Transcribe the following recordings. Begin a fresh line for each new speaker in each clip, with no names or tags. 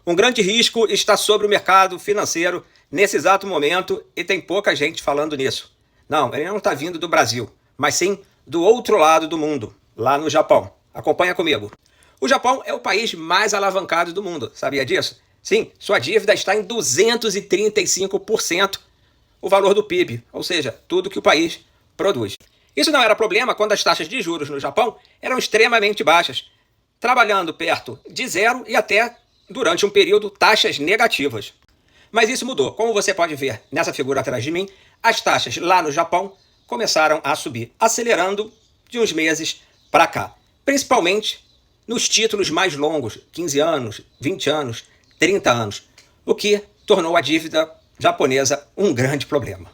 Um grande risco está sobre o mercado financeiro nesse exato momento e tem pouca gente falando nisso. Não, ele não está vindo do Brasil, mas sim do outro lado do mundo, lá no Japão. Acompanha comigo. O Japão é o país mais alavancado do mundo, sabia disso? Sim, sua dívida está em 235% o valor do PIB, ou seja, tudo que o país produz. Isso não era problema quando as taxas de juros no Japão eram extremamente baixas, trabalhando perto de zero e até, durante um período, taxas negativas. Mas isso mudou. Como você pode ver nessa figura atrás de mim, as taxas lá no Japão começaram a subir, acelerando de uns meses para cá. Principalmente nos títulos mais longos, 15 anos, 20 anos, 30 anos, o que tornou a dívida japonesa um grande problema.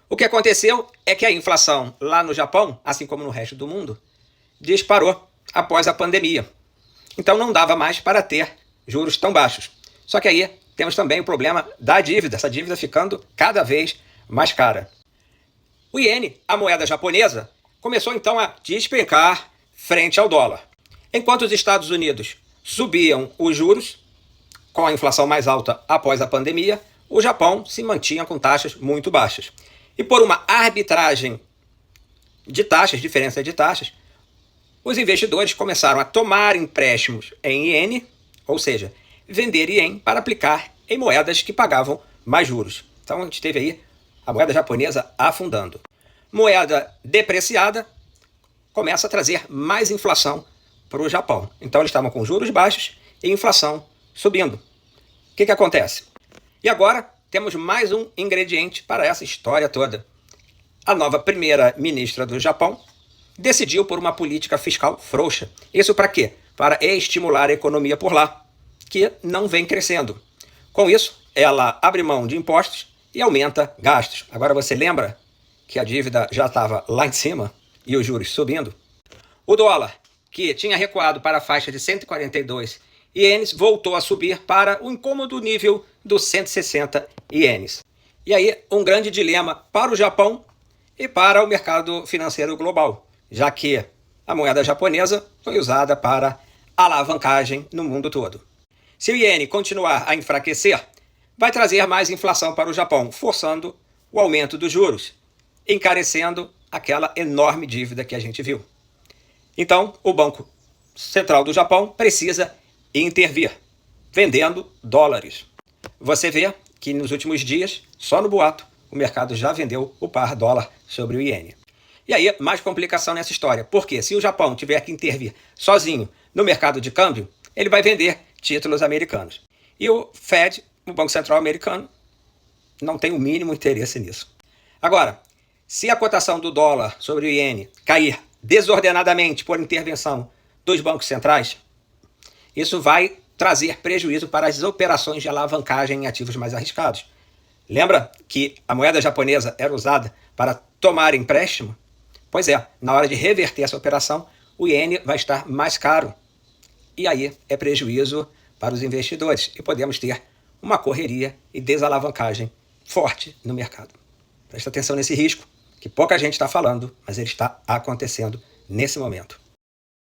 O que aconteceu é que a inflação lá no Japão, assim como no resto do mundo, disparou após a pandemia. Então não dava mais para ter juros tão baixos. Só que aí temos também o problema da dívida, essa dívida ficando cada vez mais cara. O iene, a moeda japonesa, começou então a despencar frente ao dólar. Enquanto os Estados Unidos subiam os juros, com a inflação mais alta após a pandemia, o Japão se mantinha com taxas muito baixas. E por uma arbitragem de taxas, diferença de taxas, os investidores começaram a tomar empréstimos em iene, ou seja, vender ien para aplicar em moedas que pagavam mais juros. Então a gente teve aí a moeda japonesa afundando. Moeda depreciada começa a trazer mais inflação para o Japão. Então eles estavam com juros baixos e inflação subindo. O que acontece? E agora temos mais um ingrediente para essa história toda. A nova primeira-ministra do Japão decidiu por uma política fiscal frouxa. Isso para quê? Para estimular a economia por lá, que não vem crescendo. Com isso, ela abre mão de impostos e aumenta gastos. Agora você lembra que a dívida já estava lá em cima e os juros subindo? O dólar, que tinha recuado para a faixa de 142 ienes, voltou a subir para o incômodo nível dos 160 ienes. E aí, um grande dilema para o Japão e para o mercado financeiro global, já que a moeda japonesa foi usada para alavancagem no mundo todo. Se o iene continuar a enfraquecer, vai trazer mais inflação para o Japão, forçando o aumento dos juros, encarecendo aquela enorme dívida que a gente viu. Então, o Banco Central do Japão precisa intervir, vendendo dólares. Você vê que nos últimos dias, só no boato, o mercado já vendeu o par dólar sobre o iene. E aí, mais complicação nessa história. Porque se o Japão tiver que intervir sozinho no mercado de câmbio, ele vai vender títulos americanos. E o Fed, o Banco Central americano, não tem o mínimo interesse nisso. Agora, se a cotação do dólar sobre o iene cair desordenadamente por intervenção dos bancos centrais, isso vai trazer prejuízo para as operações de alavancagem em ativos mais arriscados. Lembra que a moeda japonesa era usada para tomar empréstimo? Pois é, na hora de reverter essa operação, o iene vai estar mais caro. E aí é prejuízo para os investidores. E podemos ter uma correria e desalavancagem forte no mercado. Presta atenção nesse risco, que pouca gente está falando, mas ele está acontecendo nesse momento.